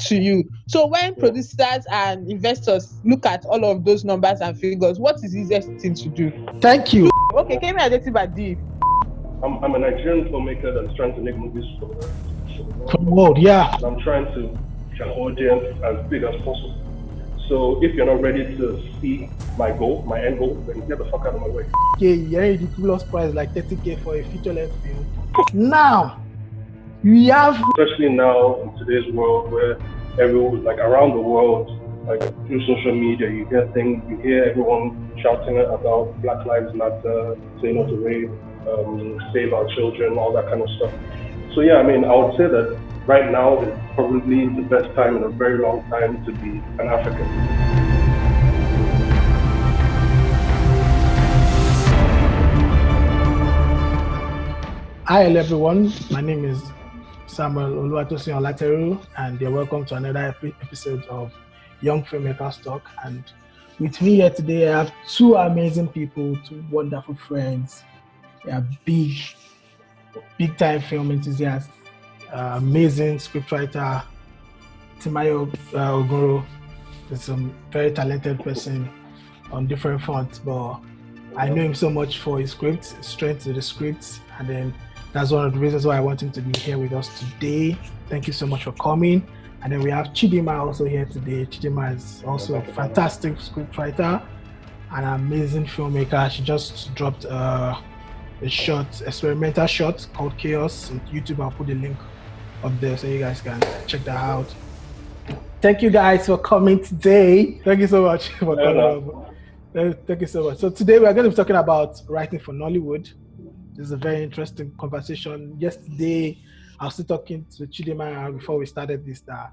to you. So when producers and investors look at all of those numbers and figures, what is the easiest thing to do? Thank you. Okay, Kemi Adetibadi. I'm a Nigerian filmmaker that's trying to make movies for the world, yeah. And I'm trying to reach an audience as big as possible. So if you're not ready to see my goal, my end goal, then get the fuck out of my way. Okay, you're ridiculous price like 30K for a feature-length film. Now, we have, especially now in today's world where everyone, like around the world, like through social media, you hear everyone shouting about Black Lives Matter, say no to rape, save our children, all that kind of stuff. So yeah, I mean, I would say that right now is probably the best time in a very long time to be an African. Hi everyone, my name is Samuel Oluwatosin Olateru, and you're welcome to another episode of Young Filmmakers Talk. And with me here today, I have two amazing people, two wonderful friends. They are big time film enthusiasts, amazing scriptwriter, Timayo Ogoro is a very talented person on different fronts, but I know him so much for his scripts, strength to the scripts, and then that's one of the reasons why I want him to be here with us today. Thank you so much for coming. And then we have Chidima also here today. Chidima is also a fantastic scriptwriter, an amazing filmmaker. She just dropped a experimental short called Chaos on YouTube. I'll put the link up there so you guys can check that out. Thank you guys for coming today. Thank you so much for coming. Thank you so much. So today we are going to be talking about writing for Nollywood. This is a very interesting conversation. Yesterday, I was still talking to Chidima before we started this. That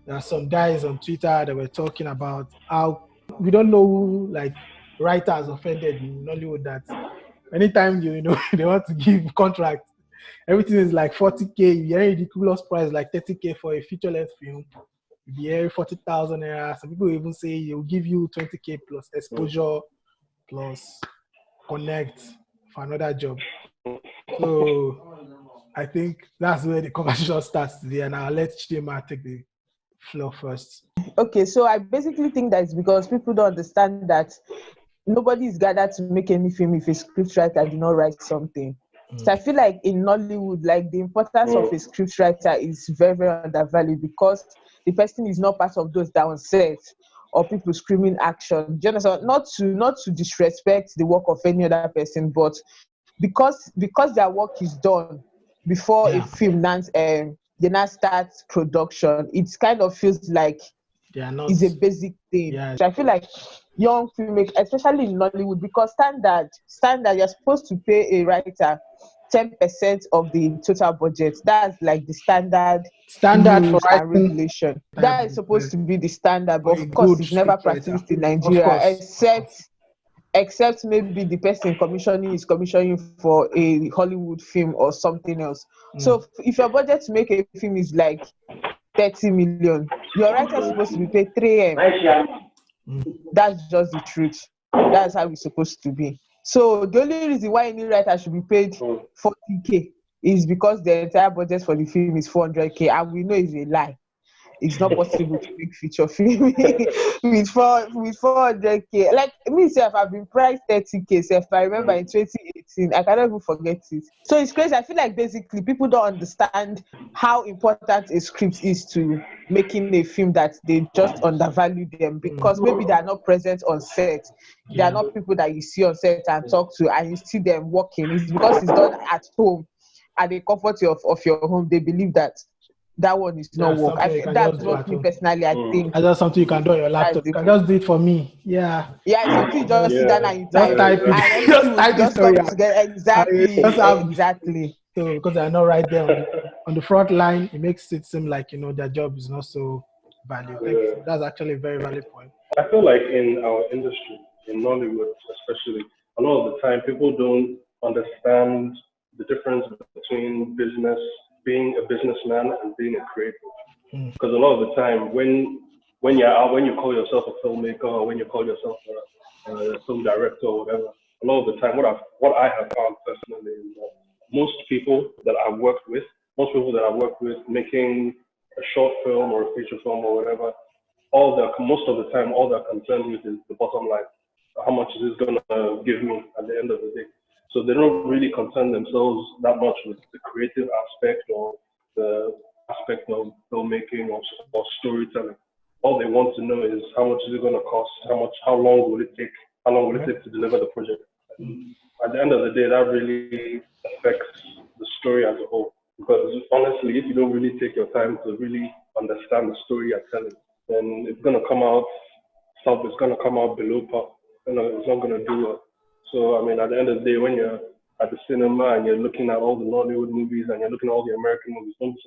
there are some guys on Twitter that were talking about how we don't know who, like, writers offended in Nollywood, that anytime you know they want to give contract, everything is like 40K. You hear ridiculous price like 30K for a feature-length film. You hear 40,000 naira. Some people even say they'll give you 20K plus exposure plus connect for another job. So I think that's where the conversation starts today, and I'll let Chidima take the floor first. Okay, so I basically think that it's because people don't understand that nobody is gathered to make any film if a scriptwriter did not write something. So I feel like in Nollywood, like the importance of a scriptwriter is very, very undervalued, because the person is not part of those down set or people screaming action. Do you understand? Not to disrespect the work of any other person, but because their work is done before a film they now start production, it kind of feels like it's a basic thing. Yeah. So I feel like young filmmakers, especially in Nollywood, because standard, you're supposed to pay a writer 10% of the total budget. That's like the standard for rules and regulation. That is supposed to be the standard, but of course it's never practiced in Nigeria, except maybe the person is commissioning for a Hollywood film or something else. So if your budget to make a film is like 30 million, your writer is supposed to be paid 3M. That's just the truth. That's how it's supposed to be. So the only reason why any writer should be paid 40K is because the entire budget for the film is 400K, and we know it's a lie. It's not possible to make feature film with 400K. Like me, self, I've been priced 30K. Self, I remember in 2018, I cannot even forget it. So it's crazy. I feel like basically people don't understand how important a script is to making a film, that they just undervalue them because maybe they are not present on set. They are not people that you see on set and talk to, and you see them working. It's because it's done at home, at the comfort of your home. They believe that one is not work. That's what me personally I think. That's something you can do on your laptop. You can just do it for me. Yeah. Yeah, it's something you just sit down and you type it. And just type just come together. Exactly. So because they're not right there on the front line, it makes it seem like their job is not so valued. That's actually a very valid point. I feel like in our industry, in Nollywood especially, a lot of the time people don't understand the difference between being a businessman and being a creative. Because a lot of the time when you call yourself a filmmaker, or when you call yourself a film director or whatever, a lot of the time what I have found personally is that most people that I worked with making a a short film or a feature film or whatever, most of the time, all they're concerned with is the bottom line. How much is this gonna give me at the end of the day? So they don't really concern themselves that much with the creative aspect or the aspect of filmmaking or storytelling. All they want to know is how much is it going to cost, how long will it take, to deliver the project. At the end of the day, that really affects the story as a whole. Because honestly, if you don't really take your time to really understand the story you're telling, then it's going to come out below par. It's not going to do well. So, I mean, at the end of the day, when you're at the cinema and you're looking at all the Nollywood movies and you're looking at all the American movies, don't be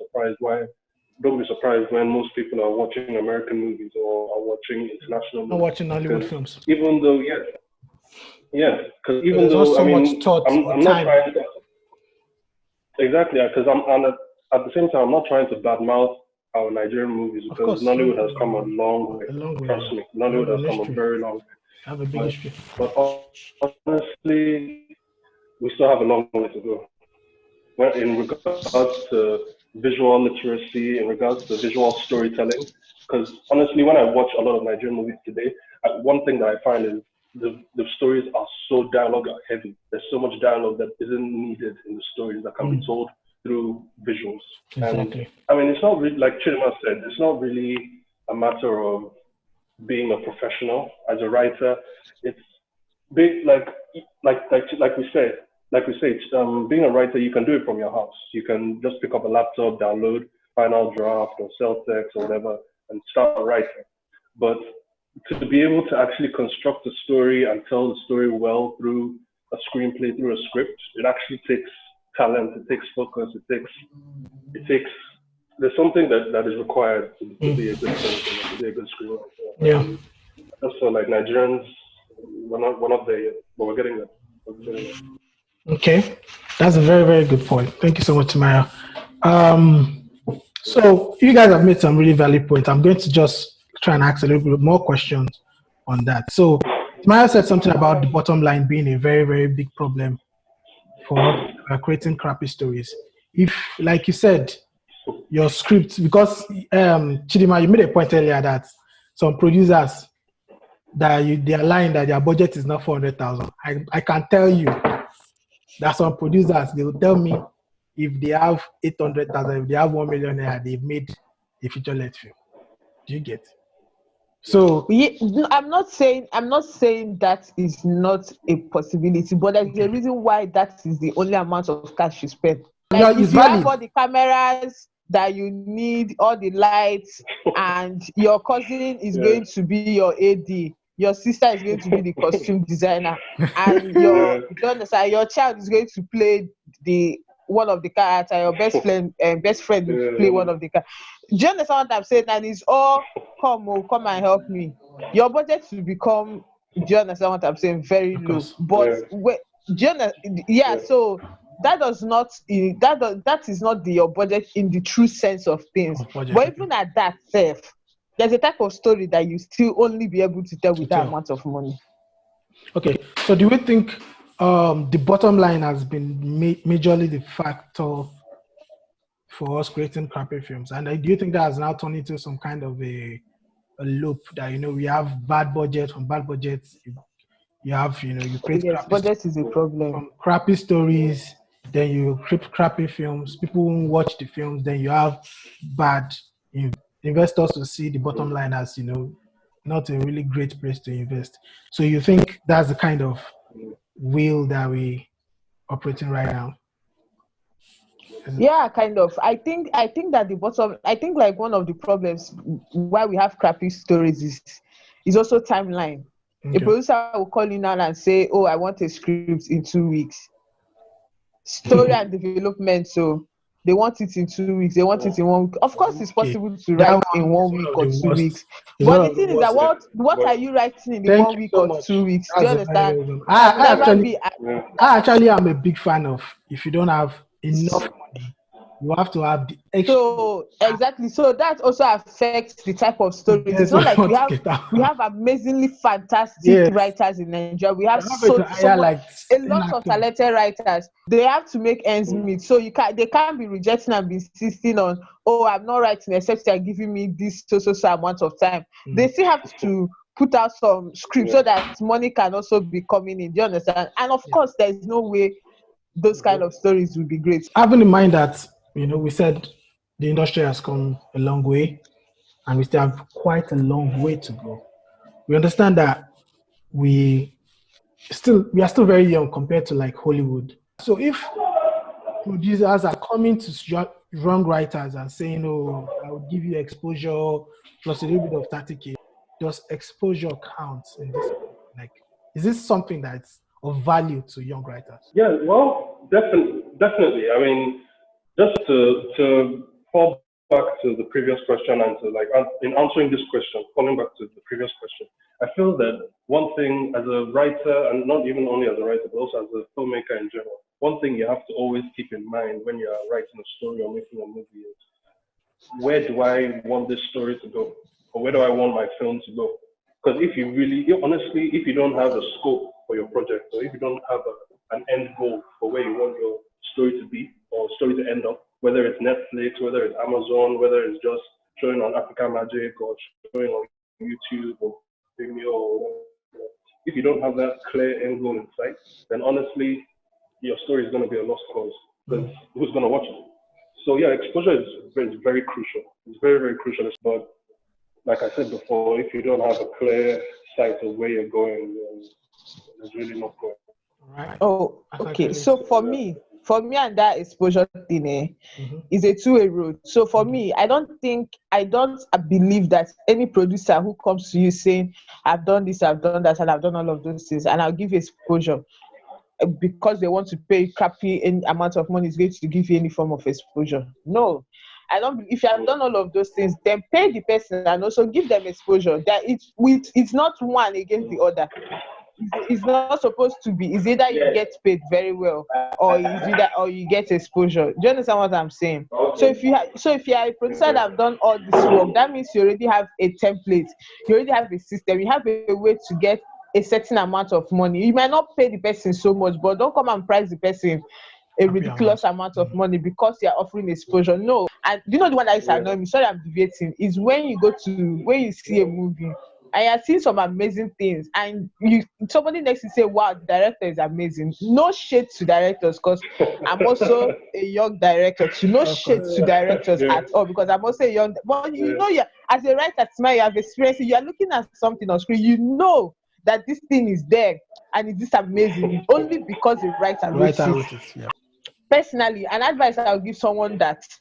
surprised when most people are watching American movies or are watching international movies. Not watching Nollywood films. Even though, because even there's though, not so much thought I'm not trying to, exactly, because at the same time, I'm not trying to badmouth our Nigerian movies because Nollywood has come a long way. Trust me, Nollywood has come a very long way. Have a big history. But honestly, we still have a long way to go. Well, in regards to visual literacy, in regards to visual storytelling, because honestly, when I watch a lot of Nigerian movies today, one thing that I find is the stories are so dialogue heavy. There's so much dialogue that isn't needed in the stories that can be told through visuals. Exactly. And I mean, it's not really, like Chidima said, it's not really a matter of being a professional as a writer. It's big, like we say, being a writer, you can do it from your house. You can just pick up a laptop, download Final Draft or Celtex or whatever, and start writing. But to be able to actually construct a story and tell the story well through a screenplay, through a script, it actually takes talent, it takes focus, it takes there's something that is required to be a good filmmaker, to be a good screenwriter. Yeah. Just so like Nigerians, we're not there yet, but we're getting there. Okay, that's a very, very good point. Thank you so much, Maya. So you guys have made some really valid points. I'm going to just try and ask a little bit more questions on that. So Maya said something about the bottom line being a very, very big problem for creating crappy stories. If, like you said, your script, because Chidima, you made a point earlier that some producers they are lying that their budget is not 400,000. I can tell you that some producers, they will tell me if they have 800,000, if they have 1 million naira, they've made a feature-length film. Do you get? So I'm not saying that is not a possibility, but there's a reason why that is the only amount of cash you spend. Like if you have all the cameras that you need, all the lights, and your cousin is going to be your AD, your sister is going to be the costume designer, and your child is going to play one of the characters, your best friend will play one of the characters. Do you understand what I'm saying? And it's all come and help me. Your budget will become, do you understand what I'm saying? Very low. But so that is not your budget in the true sense of things. But even at that self, there's a type of story that you still only be able to tell with that amount of money. Okay, so do we think the bottom line has been majorly the factor for us creating crappy films? And do you think that has now turned into some kind of a loop that, we have bad budget, from bad budgets, you have, you create budget is a problem. From crappy stories, then you create crappy films, people won't watch the films, then you have bad investors to see the bottom line as, not a really great place to invest. So you think that's the kind of wheel that we operating right now? Yeah, kind of. I think that like one of the problems why we have crappy stories is also timeline. Okay. A producer will call in now and say, "Oh, I want a script in 2 weeks." Story and development, so they want it in 2 weeks. They want it in 1 week. Of course, it's possible to write in 1 week or 2 weeks. But the thing is that what are you writing in the 1 week or 2 weeks? Do you understand? I actually am a big fan of, if you don't have enough money, You have to have the extra. So exactly. So that also affects the type of stories. It's not like we have amazingly fantastic writers in Nigeria. We have a lot of talented writers. They have to make ends meet. So they can't be rejecting and be insisting on, oh, I'm not writing except you're giving me this so amount of time. They still have to put out some scripts so that money can also be coming in. Do you understand? And of course, there is no way those kind of stories will be great. Having in mind that, we said the industry has come a long way and we still have quite a long way to go. We understand that we are still very young compared to like Hollywood. So if producers are coming to young writers and saying, oh, I will give you exposure plus a little bit of 30K, does exposure count in this? Like, is this something that's of value to young writers? Yeah, well, definitely. I mean, just to fall back to the previous question and to in answering this question, falling back to the previous question, I feel that one thing as a writer, and not even only as a writer, but also as a filmmaker in general, one thing you have to always keep in mind when you're writing a story or making a movie is, where do I want this story to go? Or where do I want my film to go? Because if you don't have a scope for your project, or if you don't have an end goal for where you want your story to be or story to end up, whether it's Netflix, whether it's Amazon, whether it's just showing on Africa Magic or showing on YouTube or Vimeo or whatever, if you don't have that clear end goal in sight, then honestly, your story is going to be a lost cause, because who's going to watch it? So yeah, exposure is very crucial. It's very, very crucial. But like I said before, if you don't have a clear sight of where you're going, there's really no point. Right. Oh, okay. So for me and that exposure thing is a two-way road. So for me, I don't believe that any producer who comes to you saying, I've done this, I've done that, and I've done all of those things, and I'll give you exposure because they want to pay crappy amount of money is going to give you any form of exposure. No, I don't. If you have done all of those things, then pay the person and also give them exposure. That it's not one against the other. It's not supposed to be. It's either you get paid very well, or you get exposure. Do you understand what I'm saying? So if you are a producer that have done all this work, that means you already have a template. You already have a system. You have a way to get a certain amount of money. You might not pay the person so much, but don't come and price the person a ridiculous amount of money because you're offering exposure. No. And the one that is annoying me, sorry I'm debating, is when you see a movie and you're seeing some amazing things and somebody next to say, wow, the director is amazing. No shade to directors, because I'm also a young director. No shade to directors at all, because I'm also a young, but as a writer, you have experience, you're looking at something on screen, that this thing is there and it is amazing only because the writer wrote it. Yeah. Personally, an advice I'll give someone that's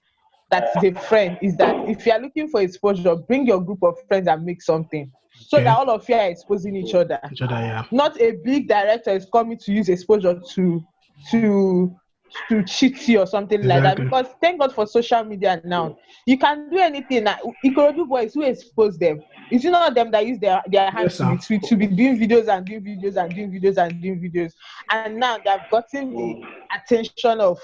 a friend is that if you are looking for exposure, bring your group of friends and make something so that all of you are exposing each other. Yeah. Not a big director is coming to use exposure to cheat you or something like that. Because thank God for social media now. You can do anything. Ikorodu boys, who expose them? It's not them that use their hands to be doing videos and doing videos and doing videos and doing videos. And now they've gotten the attention of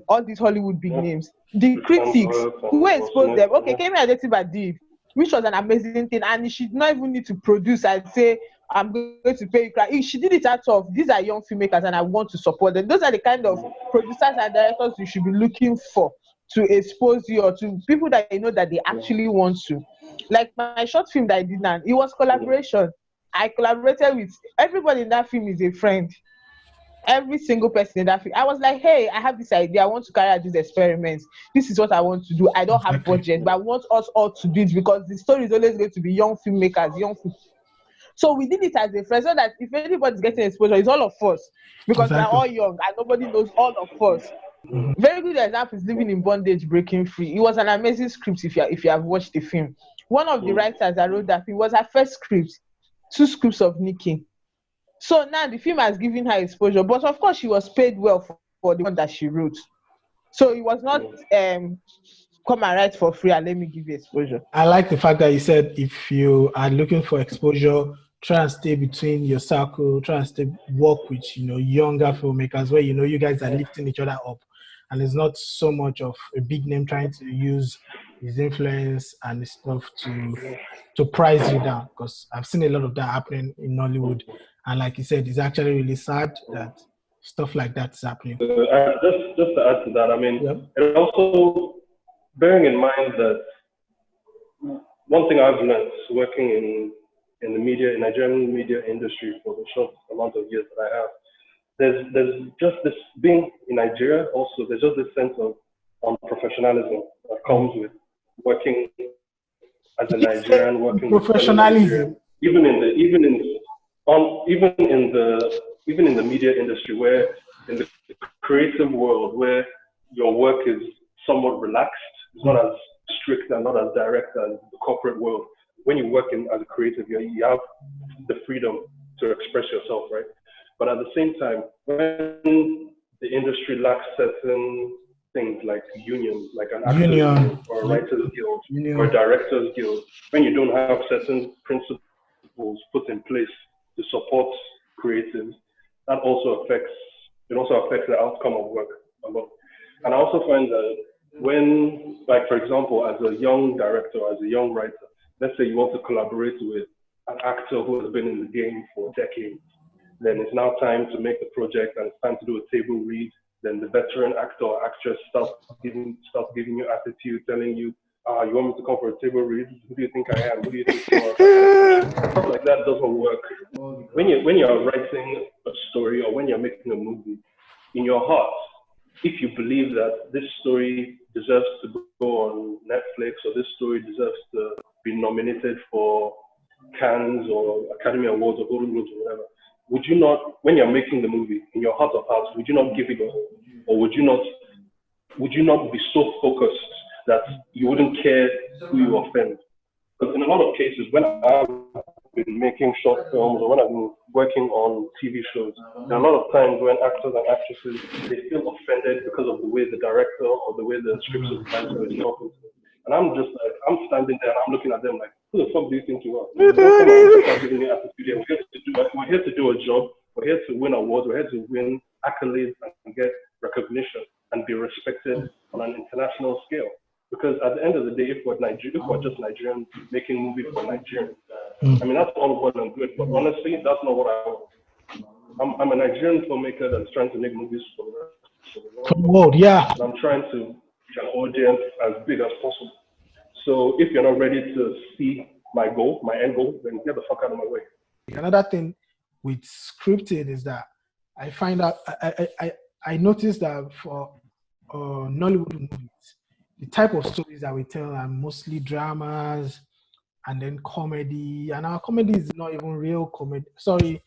all these Hollywood big names. The critics who expose them. Okay, Kemi Adetiba did, which was an amazing thing, and you should not even need to produce and say, I'm going to pay you. She did it out of, these are young filmmakers and I want to support them. Those are the kind of producers and directors you should be looking for to expose you, or to people that that they actually want to. Like my short film that I did now, it was collaboration. I collaborated with everybody in that film is a friend. Every single person in that film. I was like, hey, I have this idea. I want to carry out these experiments. This is what I want to do. I don't have budget, but I want us all to do it because the story is always going to be young filmmakers, So we did it as a friend, so that if anybody's getting exposure, it's all of us, because we're all young and nobody knows all of us. Very good example is Living in Bondage, Breaking Free. It was an amazing script if you have watched the film. One of the writers that wrote that film was her first script, 2 scripts of Nikki. So now the film has given her exposure, but of course she was paid well for the one that she wrote. So it was not come and write for free and let me give you exposure. I like the fact that you said if you are looking for exposure, try and stay between your circle, try and work with younger filmmakers where you guys are lifting each other up. and it's not so much of a big name trying to use his influence and his stuff to price you down. Because I've seen a lot of that happening in Nollywood, and like you said, it's actually really sad that stuff like that is happening. Just to add to that, I mean, Yep. and also bearing in mind that one thing I've learned working in the media, in Nigerian media industry for the short amount of years that I have, there's just this, being in Nigeria also, there's just this sense of unprofessionalism that comes with working as a Nigerian, working with fellow Nigerians. Even in the media industry, where in the creative world, where your work is somewhat relaxed, it's not as strict and not as direct as the corporate world. When you work as a creative, you have the freedom to express yourself, right? But at the same time, when the industry lacks certain things like unions, like an actors guild or a writers guild or a directors guild, when you don't have certain principles put in place to support creatives, that also affects the outcome of work a lot. And I also find that when, like for example, as a young director, as a young writer, let's say you want to collaborate with an actor who has been in the game for decades, then it's now time to make the project and it's time to do a table read. Then the veteran actor or actress starts giving you attitude, telling you, you want me to come for a table read? Who do you think I am? Who do you think you are? Stuff like that doesn't work. When you're writing a story or when you're making a movie, in your heart, if you believe that this story deserves to go on Netflix or this story deserves to be nominated for Cannes or Academy Awards or Golden Globes or whatever, would you not, when you're making the movie, in your heart of hearts, would you not give it all? Or would you not be so focused that you wouldn't care who you offend? Because in a lot of cases, when I've been making short films or when I've been working on TV shows, there are a lot of times when actors and actresses, they feel offended because of the way the director or the way the script is designed is talking to them. And I'm just like, I'm standing there and I'm looking at them like, who the fuck do you think you are? Don't come and start giving me attitude. We're here to do a job. We're here to win awards. We're here to win accolades and get recognition and be respected on an international scale. Because at the end of the day, if we're just Nigerians making movies for Nigerians, I mean, that's all well and good. But honestly, that's not what I want. I'm a Nigerian filmmaker that's trying to make movies for the world. Yeah. And I'm trying to reach an audience as big as possible. So if you're not ready to see my end goal, then get the fuck out of my way. Another thing with scripted is that I find out, I noticed that for Nollywood movies, the type of stories that we tell are mostly dramas and then comedy. And our comedy is not even real comedy. Sorry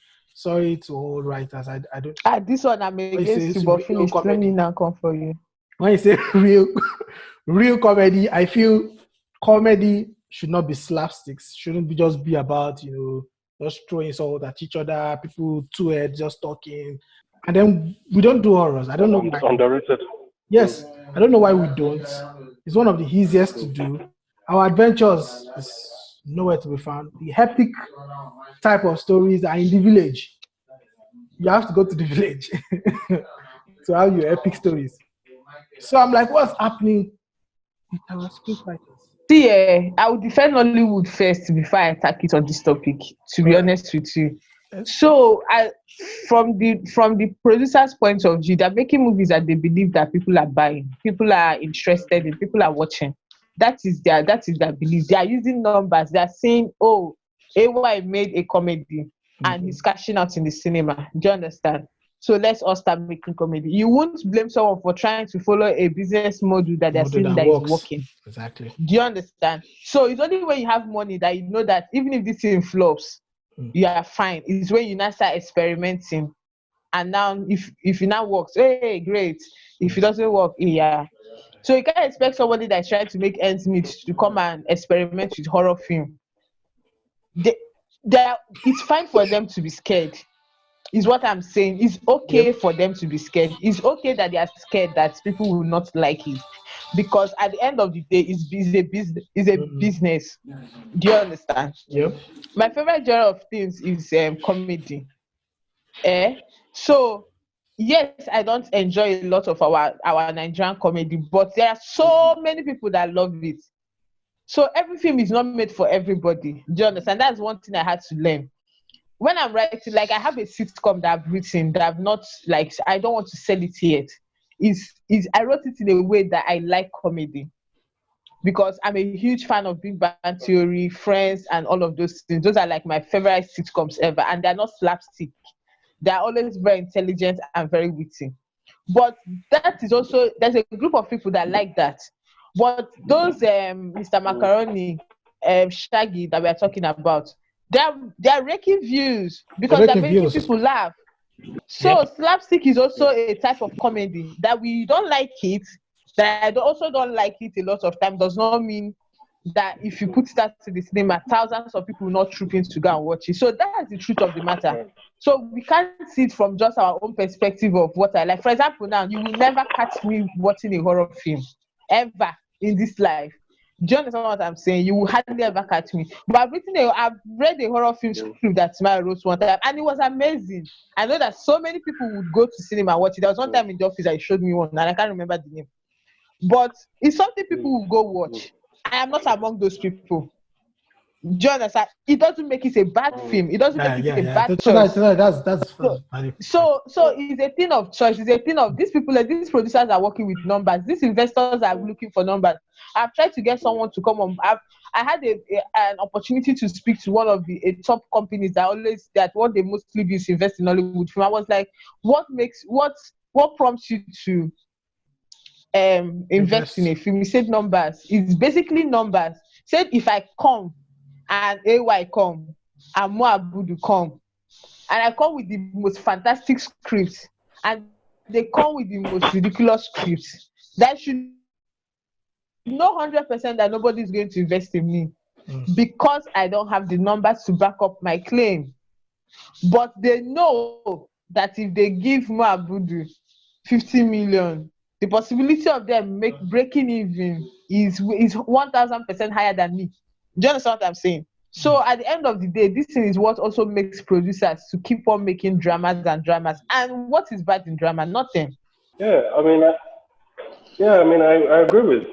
to all writers. I don't. This one I'm against you, but finish. Let me now come for you. When you say real comedy, I feel comedy should not be slapsticks. Shouldn't be just be about, just throwing salt at each other, people two heads just talking. And then we don't do horrors. I don't know. It's underrated. Yes, I don't know why we don't. It's one of the easiest to do. Our adventures is nowhere to be found. The epic type of stories are in the village. You have to go to the village to have your epic stories. So I'm like, what's happening with our scriptwriters? See, I would defend Nollywood first before I attack it on this topic, to be honest with you. So, from the producer's point of view, they're making movies that they believe that people are buying, people are interested in, people are watching. That is their belief. They are using numbers. They are saying, "Oh, AY made a comedy and he's cashing out in the cinema." Do you understand? So let's all start making comedy. You won't blame someone for trying to follow a business model that they're seeing that is working. Exactly. Do you understand? So it's only when you have money that you know that even if this thing flops, you are fine. It's when you now start experimenting. And now if it now works, hey, great. If it doesn't work, yeah. So you can't expect somebody that's trying to make ends meet to come and experiment with horror film. It's fine for them to be scared. Is what I'm saying. It's okay for them to be scared. It's okay that they are scared that people will not like it, because at the end of the day, it's a business. Do you understand? Yep. My favorite genre of things is comedy. So yes, I don't enjoy a lot of our Nigerian comedy, but there are so many people that love it. So every film is not made for everybody. Do you understand? That's one thing I had to learn. When I'm writing, like I have a sitcom that I've written that I've not, like, I don't want to sell it yet. Is I wrote it in a way that I like comedy because I'm a huge fan of Big Bang Theory, Friends, and all of those things. Those are like my favorite sitcoms ever, and they're not slapstick. They're always very intelligent and very witty. But that is also, there's a group of people that like that. But those Mr. Macaroni, Shaggy that we are talking about, they're raking views because they're making people laugh. So slapstick is also a type of comedy that we don't like it. That also don't like it a lot of time does not mean that if you put that to the cinema, thousands of people will not troop in to go and watch it. So that's the truth of the matter. So we can't see it from just our own perspective of what I like. For example, now you will never catch me watching a horror film ever in this life. Do you understand what I'm saying? You will hardly ever catch me. But I've read a horror film script that Smile wrote one time, and it was amazing. I know that so many people would go to cinema and watch it. There was one time in the office I showed me one, and I can't remember the name. But it's something people will go watch. I am not among those people. Do you understand? It doesn't make it a bad film. It doesn't make it a bad choice. So it's a thing of choice. It's a thing of these people, like these producers are working with numbers. These investors are looking for numbers. I've tried to get someone to come on. I had an opportunity to speak to one of the top companies that what they mostly do is invest in Nollywood film. I was like, what prompts you to invest in a film? He said numbers. It's basically numbers. Said if I come and AY come and Moabudu come and I come with the most fantastic scripts and they come with the most ridiculous scripts, that should know 100% that nobody is going to invest in me because I don't have the numbers to back up my claim. But they know that if they give Moabudu 50 million, the possibility of them breaking even is 1,000% higher than me. Do you understand what I'm saying? So at the end of the day, this thing is what also makes producers to keep on making dramas and dramas. And what is bad in drama? Nothing. Yeah, I agree with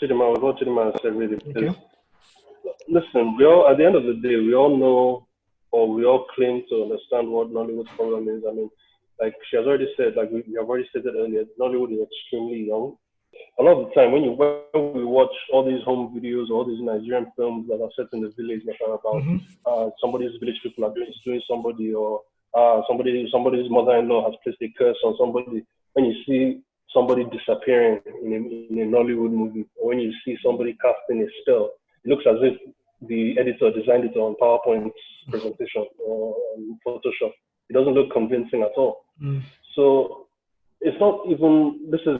Chidima, with what Chidima said, really. Because, listen, at the end of the day, we all know, or we all claim to understand what Nollywood's problem is. I mean, like she has already said, like we have already stated earlier, Nollywood is extremely young. A lot of the time, when we watch all these home videos, all these Nigerian films that are set in the village, that are about somebody's village people are doing somebody, or somebody's mother-in-law has placed a curse on somebody. When you see somebody disappearing in a Nollywood movie, or when you see somebody casting a spell, it looks as if the editor designed it on PowerPoint presentation or on Photoshop. It doesn't look convincing at all. So it's not even, this is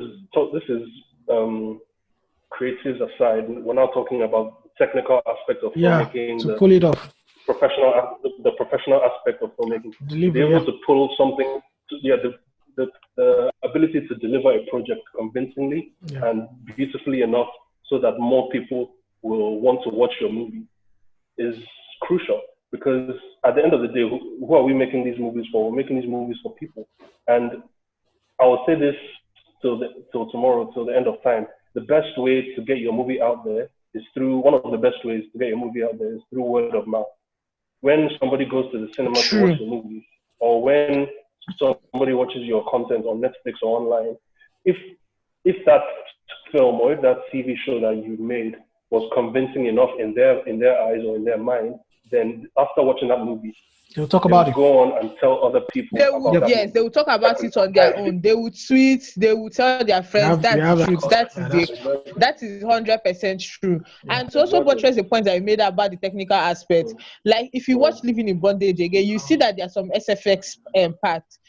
creatives aside. We're now talking about the technical aspect of filmmaking, to pull it off. The professional aspect of filmmaking. Be able to pull something, the ability to deliver a project convincingly and beautifully enough so that more people will want to watch your movie is crucial. Because at the end of the day, who are we making these movies for? We're making these movies for people. And I will say this till tomorrow, till the end of time. The best way to get your movie out there is one of the best ways to get your movie out there is through word of mouth. When somebody goes to the cinema to watch the movie, or when somebody watches your content on Netflix or online, if that film or if that TV show that you made was convincing enough in their eyes or in their mind, then after watching that movie, they'll talk about it. Go on and tell other people. They will talk about it on their own. They will tweet. They will tell their friends. That's the truth. That is 100% true. And to also buttress the point that you made about the technical aspect, like if you watch Living in Bondage again, you see that there are some SFX parts.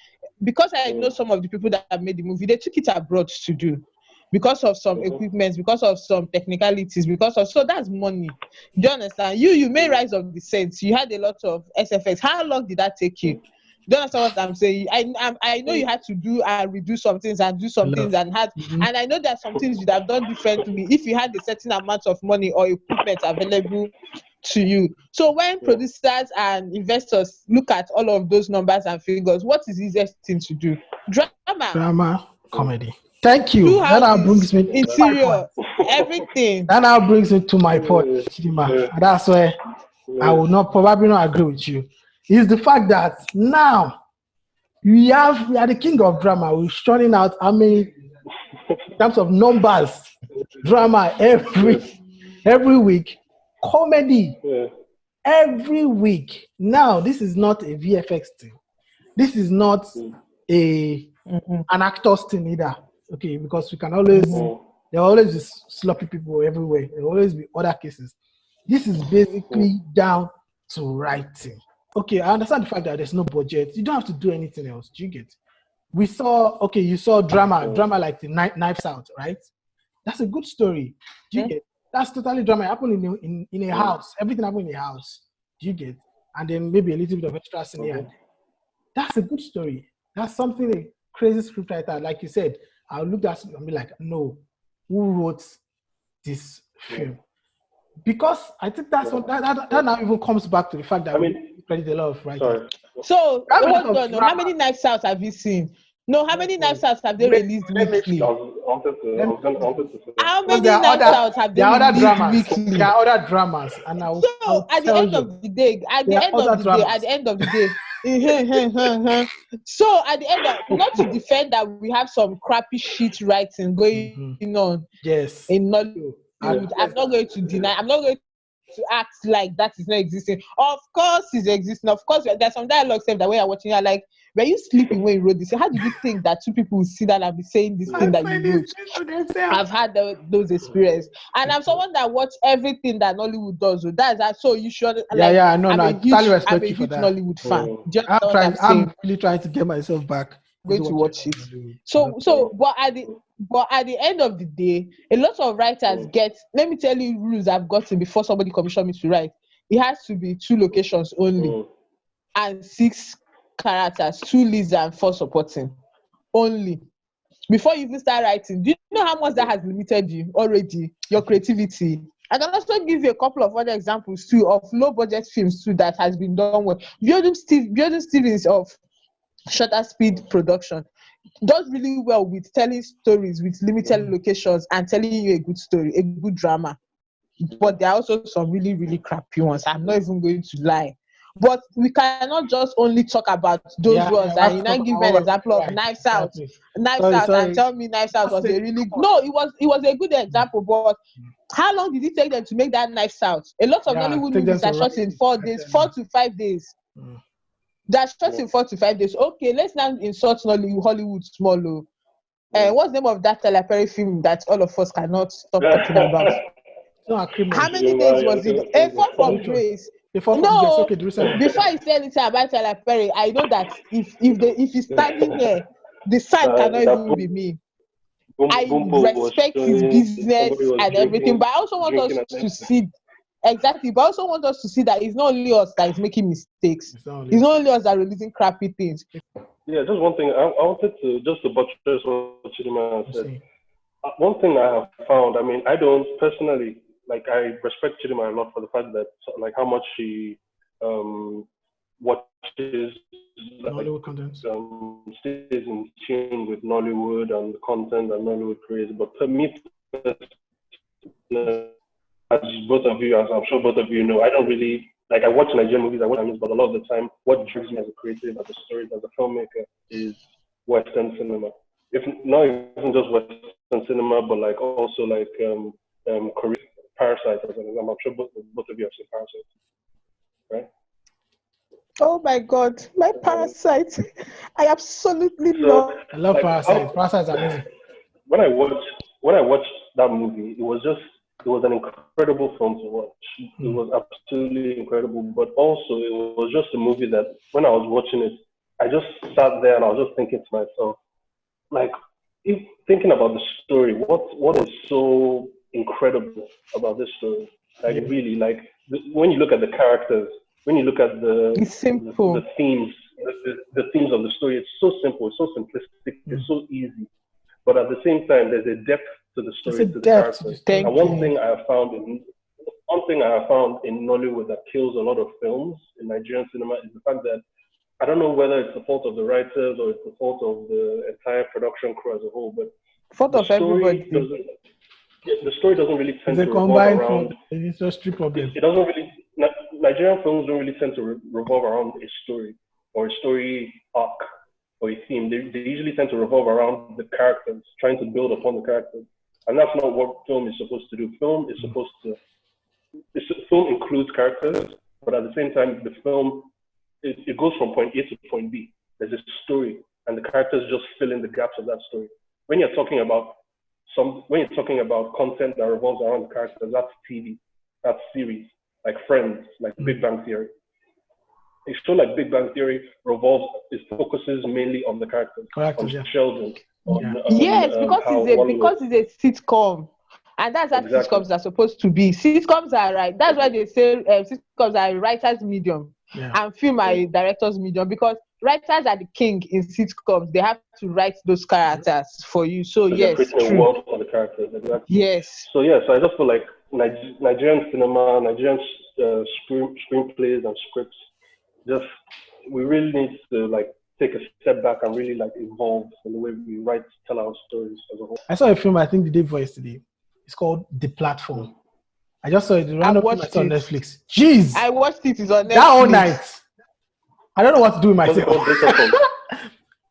Because I know some of the people that have made the movie, they took it abroad to do. Because of some equipment, because of some technicalities, so that's money. Do you understand? You made Rise of the Saints. You had a lot of SFX. How long did that take you? Do you understand what I'm saying? I know you had to do and redo some things and do some things and and I know there are some things you'd have done differently if you had a certain amount of money or equipment available to you. So when producers and investors look at all of those numbers and figures, what is the easiest thing to do? Drama, comedy. Thank you. Two That now houses, brings me to interior, everything. That now brings me to my point, Chidima. And that's where I will probably not agree with you. Is the fact that now we are the king of drama. We're churning out how many in terms of numbers, drama every week, comedy every week. Now this is not a VFX thing. This is not an actor's thing either. Okay, because we can always there will always be sloppy people everywhere. There will always be other cases. This is basically down to writing. Okay, I understand the fact that there's no budget. You don't have to do anything else. Do you get? You saw drama like the Knives Out, right? That's a good story. Do you get? That's totally drama. It happened in a house. Everything happened in a house. Do you get? And then maybe a little bit of extra scene here. That's a good story. That's something a crazy scriptwriter, like you said, I'll look at it and be like, no, who wrote this film? Because I think that's what that now even comes back to the fact that we credit a lot of writers. So hold on, how many Knives Out have you seen? No, how many Knives Out have they released weekly? How many Knives Out have they released weekly? There are other dramas, and so at the end of the day, at the end of the day, so at the end of, not to defend that we have some crappy shit writing going on. Yes. In Nollywood. I'm not going to deny. I'm not going to act like that is not existing. Of course, it's existing. Of course, there's some dialogue that when you're watching, you're like, were you sleeping when you wrote this? How did you think that two people will sit down and be saying this thing that you wrote? I've had those experiences, and I'm someone that watch everything that Nollywood does. So that's that. So you should. I'm a huge Nollywood fan. I'm really trying to get myself back. Going to watch it. But at the end of the day, a lot of writers get. Let me tell you rules I've gotten before somebody commissioned me to write. It has to be 2 locations only, and 6 characters, 2 leads and 4 supporting only. Before you even start writing, do you know how much that has limited you already? Your creativity. I can also give you a couple of other examples too of low budget films too that has been done well. Building Stevens of Shutter Speed Production does really well with telling stories with limited locations and telling you a good story, a good drama. But there are also some really, really crappy ones. I'm not even going to lie. But we cannot just only talk about those ones. And you now give me an example of Knives Out. Knives Out, and tell me Knives Out was a really no. It was a good example. But how long did it take them to make that Knives Out? A lot of Nollywood movies are shot in 4 days, 4 to 5 days. That's shot in 4 to 5 days. Okay, let's now insult Hollywood small. What's the name of that Tyler Perry film that all of us cannot stop talking about? How many days was it? A Fall from Grace. No, before I say anything about Tyler Perry, I know that if he's standing here, the sign cannot even be me. I respect his business and everything, but I also want us to see exactly. But I also want us to see that it's not only us that is making mistakes. It's not only us that are releasing crappy things. Yeah, just one thing. I wanted to just to buttress what Chidima said. One thing I have found. I mean, I don't personally. Like, I respect Chidima a lot for the fact that, like, how much she watches Nollywood content, stays in tune with Nollywood and the content and Nollywood creates. But for me, as both of you, as I'm sure both of you know, I don't really like. I watch Nigerian movies, but a lot of the time, what drives me as a creative, as a story, as a filmmaker, is Western cinema. If not even just Western cinema, but like also like Korean. Parasite, as an example. I'm sure both of you have seen Parasite, right? Oh my God, my Parasite! I absolutely love. I love Parasite. Parasite is amazing. When I watched that movie, it was an incredible film to watch. It was absolutely incredible, but also it was just a movie that when I was watching it, I just sat there and I was just thinking to myself, like, thinking about the story, what is so incredible about this story? Like, really, like, when you look at the characters, when you look at the themes, the themes of the story, it's so simple, it's so simplistic, it's so easy. But at the same time, there's a depth to the story, to the characters. And one thing I have found in Nollywood that kills a lot of films in Nigerian cinema is the fact that I don't know whether it's the fault of the writers or it's the fault of the entire production crew as a whole, but fault of everybody. The story doesn't really tend to It's a revolve combined around. industry problem. It doesn't really. Nigerian films don't really tend to revolve around a story or a story arc or a theme. They usually tend to revolve around the characters, trying to build upon the characters, and that's not what film is supposed to do. Film includes characters, but at the same time, the film it goes from point A to point B. There's a story, and the characters just fill in the gaps of that story. When you're talking about content that revolves around the characters, that's TV, that's series, like Friends, like Big Bang Theory. A show like Big Bang Theory focuses mainly on the characters, on Sheldon. Because it's a sitcom, and that's how sitcoms are supposed to be. Sitcoms are right. That's why they say sitcoms are a writer's medium, and film are a director's medium, because writers are the king in sitcoms. They have to write those characters for you. So yes, creating a world for the characters. Exactly. Yes. So I just feel like Nigerian cinema, Nigerian screenplays and scripts, we really need to like take a step back and really like evolve in the way we tell our stories as a whole. I saw a film, I think the day before yesterday. It's called The Platform. I just saw it. The random film I saw on Netflix. Jeez! I watched it. It's on Netflix. That all night. I don't know what to do with myself.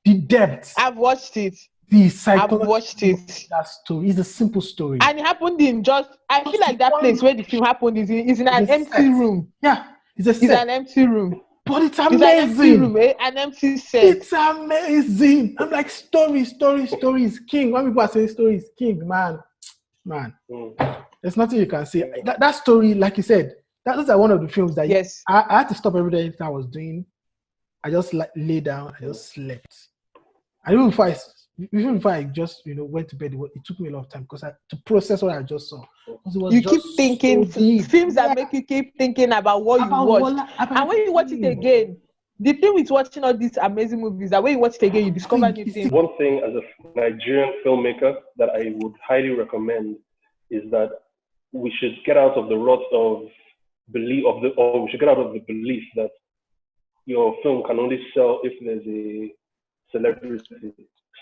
The depth. I've watched it. The psychology. I've watched it. That story is a simple story. And it happened in I feel like that place where the film happened is in an empty room. Yeah. It's an empty room. But it's amazing. It's an empty room, an empty set. It's amazing. I'm like, stories. King. When people are saying stories, king, man. There's nothing you can say. That story, like you said, those are one of the films that I had to stop everything I was doing. I just lay down. I just slept. And even if I just went to bed, it took me a lot of time to process what I just saw. You keep thinking films that make you keep thinking about what you watched. And when you watch it again, the thing with watching all these amazing movies that when you watch it again, you discover new things. One thing as a Nigerian filmmaker that I would highly recommend is that we should get out of the rut of belief we should get out of the belief that your film can only sell if there's a celebrity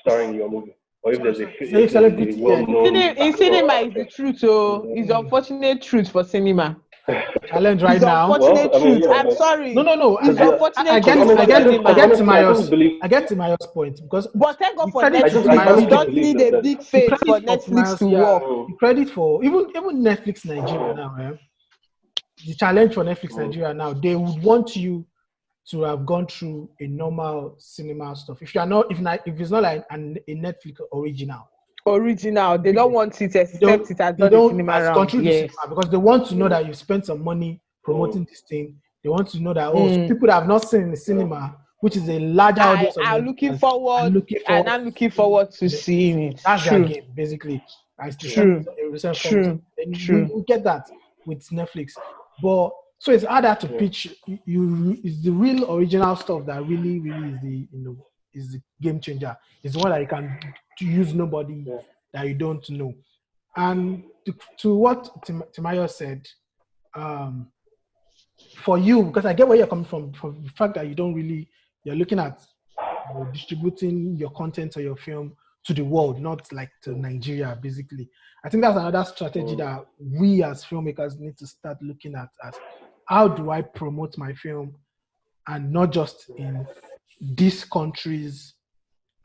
starring in your movie, or if there's a celebrity well-known. In cinema, is the truth. It's the unfortunate truth for cinema. Challenge right now. I'm sorry. No. It's unfortunate. I get to Mayo's point because. But thank God for Netflix. You don't need a big face for Netflix to work. Credit for even Netflix Nigeria now. The challenge for Netflix Nigeria now, they would want you to have gone through a normal cinema stuff. If it's not like a Netflix original, they don't want it except it has done the cinema round. Yes. Because they want to know that you spent some money promoting this thing. They want to know that people that have not seen in the cinema, which is a larger audience, I'm looking forward to seeing it. That's their game, basically. True. You get that with Netflix, but so it's harder to pitch. It's the real original stuff that really is the game changer. It's one that you can use nobody that you don't know. And to what Timayo said, for you, because I get where you're coming from the fact that you're looking at distributing your content or your film to the world, not like to Nigeria, basically. I think that's another strategy that we as filmmakers need to start looking at as how do I promote my film and not just in this country's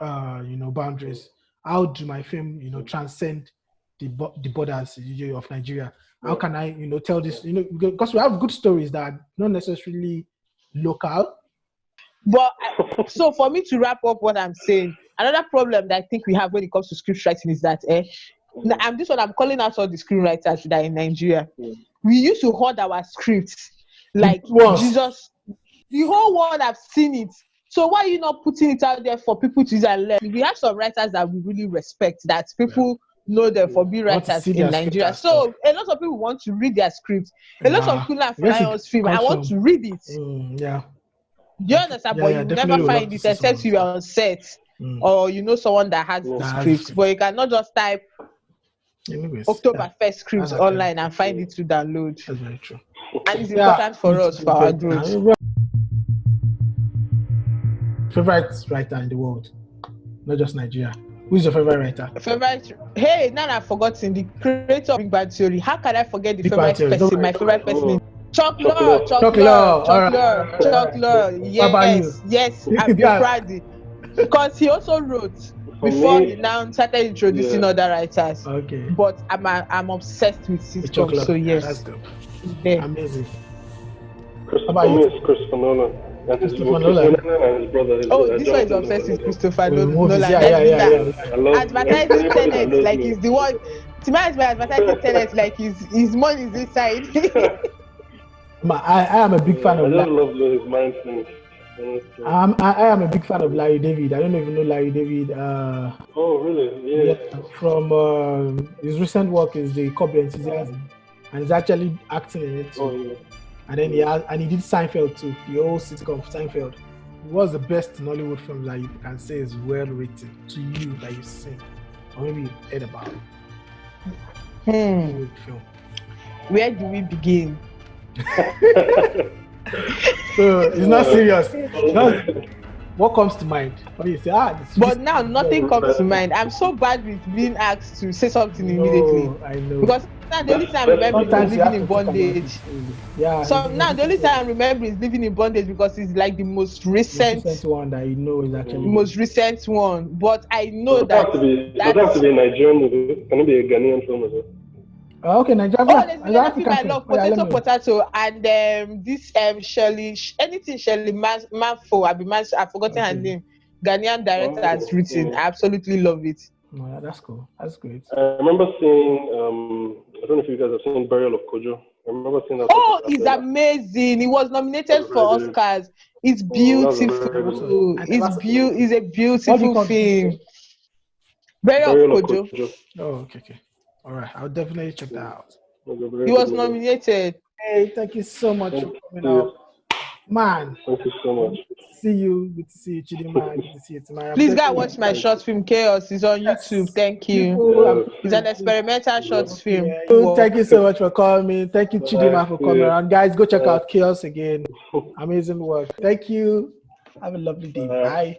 boundaries. How do my film transcend the borders of Nigeria? How can I tell this because we have good stories that are not necessarily local. But so for me to wrap up what I'm saying, another problem that I think we have when it comes to script writing is that I'm calling out all the screenwriters that are in Nigeria. We used to hold our scripts like Jesus. The whole world have seen it. So why are you not putting it out there for people to use and learn? We have some writers that we really respect, that people know them for being writers in Nigeria. So a lot of people want to read their scripts. A lot of people are flying on film. I want to read it. Do you understand? But you never find it except you are on set or someone that has the script. But you cannot just type October 1st script online and find it to download. That's very true. And it's important for us, for our growth. Favorite writer in the world, not just Nigeria. Who's your favorite writer? Hey, now I've forgotten the creator of Big Bang Theory. How can I forget the Big Bang favorite Theory. person? My favorite person is Chocolate. Yes, I'm proud because he also wrote before he now started introducing other writers. Okay. But I'm obsessed with sitcoms, so yes. That's dope. Yeah. Amazing. Christopher Nolan. Christopher Nolan. And his brother. This one is obsessed with Christopher Nolan. Yeah. Advertising Tenet like he's the one. To me, advertising Tenet like his money is inside. I am a big fan of. I just love his mindset. I am a big fan of Larry David. I don't even know Larry David. Oh, really? Yeah. From his recent work is the Curb Your Enthusiasm, and he's actually acting in it too. Oh, yeah. And then he did Seinfeld too, the old sitcom Seinfeld. What's the best Nollywood film that you can say is well written to you that you've seen, or maybe you've heard about? Film. Where do we begin? So it's not serious. What comes to mind? What do you say? But now nothing comes to mind. I'm so bad with being asked to say something immediately. I know. Because now the only time I remember is living in bondage. Yeah. So now the only time I remember is living in bondage because it's like the most recent one that you know is actually the most recent one. But I know it doesn't have to be a Nigerian movie. Can it be a Ghanaian film as well? Okay, Nigeria. There's another film I love, Potato, and this Shirley, Manfo. I've forgotten her name. Ghanaian director has written. I absolutely love it. Oh, that's cool. That's great. I remember seeing. I don't know if you guys have seen Burial of Kojo. I remember seeing that. Oh, it's amazing! It was nominated for Oscars. It's beautiful. It's a beautiful film. Burial of Kojo. Oh, okay. All right, I'll definitely check that out. He was nominated. Hey, thank you so much for coming out. Man. Thank you so much. Good to see you. Good to see you, Chidima. Good to see you, Tamara. Please go watch my short film, Chaos. It's on YouTube. Thank you. It's an experimental short film. Thank you so much for calling me. Thank you, Chidima, for coming around. Guys, go check out Chaos again. Amazing work. Thank you. Have a lovely day. Bye.